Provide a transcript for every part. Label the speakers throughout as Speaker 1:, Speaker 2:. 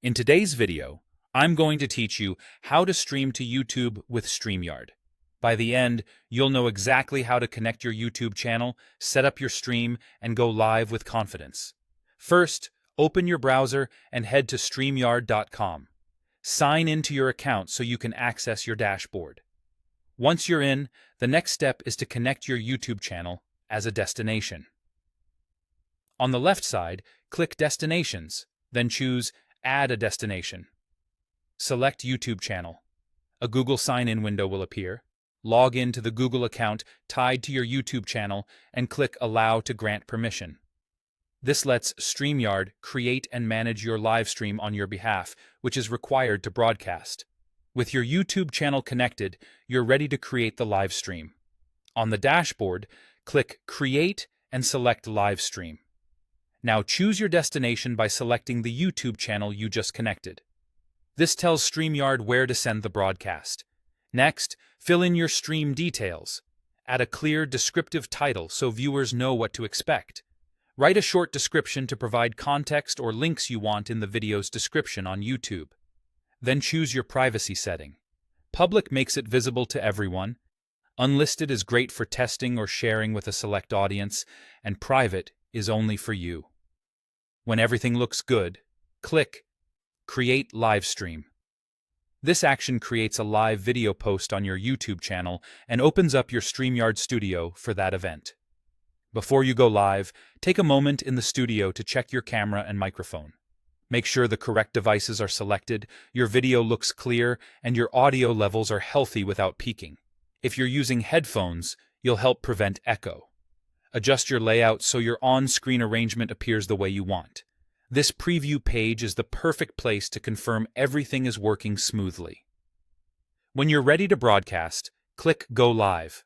Speaker 1: In today's video, I'm going to teach you how to stream to YouTube with StreamYard. By the end, you'll know exactly how to connect your YouTube channel, set up your stream, and go live with confidence. First, open your browser and head to StreamYard.com. Sign into your account so you can access your dashboard. Once you're in, the next step is to connect your YouTube channel as a destination. On the left side, click Destinations, then choose Add a Destination. Select YouTube channel. A Google sign-in window will appear. Log in to the Google account tied to your YouTube channel and click Allow to grant permission. This lets StreamYard create and manage your live stream on your behalf, which is required to broadcast. With your YouTube channel connected, you're ready to create the live stream. On the dashboard, click Create and select Live Stream. Now choose your destination by selecting the YouTube channel you just connected. This tells StreamYard where to send the broadcast. Next, fill in your stream details. Add a clear, descriptive title so viewers know what to expect. Write a short description to provide context or links you want in the video's description on YouTube. Then choose your privacy setting. Public makes it visible to everyone. Unlisted is great for testing or sharing with a select audience, and private is only for you. When everything looks good, click Create Live Stream. This action creates a live video post on your YouTube channel and opens up your StreamYard studio for that event. Before you go live, take a moment in the studio to check your camera and microphone. Make sure the correct devices are selected, your video looks clear, and your audio levels are healthy without peaking. If you're using headphones, you'll help prevent echo. Adjust your layout so your on-screen arrangement appears the way you want. This preview page is the perfect place to confirm everything is working smoothly. When you're ready to broadcast, click Go Live.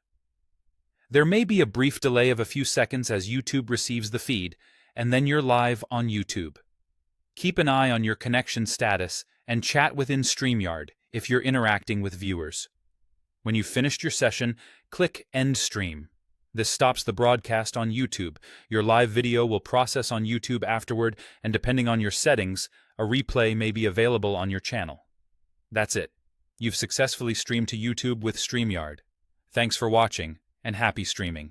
Speaker 1: There may be a brief delay of a few seconds as YouTube receives the feed, and then you're live on YouTube. Keep an eye on your connection status and chat within StreamYard if you're interacting with viewers. When you've finished your session, click End Stream. This stops the broadcast on YouTube. Your live video will process on YouTube afterward, and depending on your settings, a replay may be available on your channel. That's it. You've successfully streamed to YouTube with StreamYard. Thanks for watching, and happy streaming.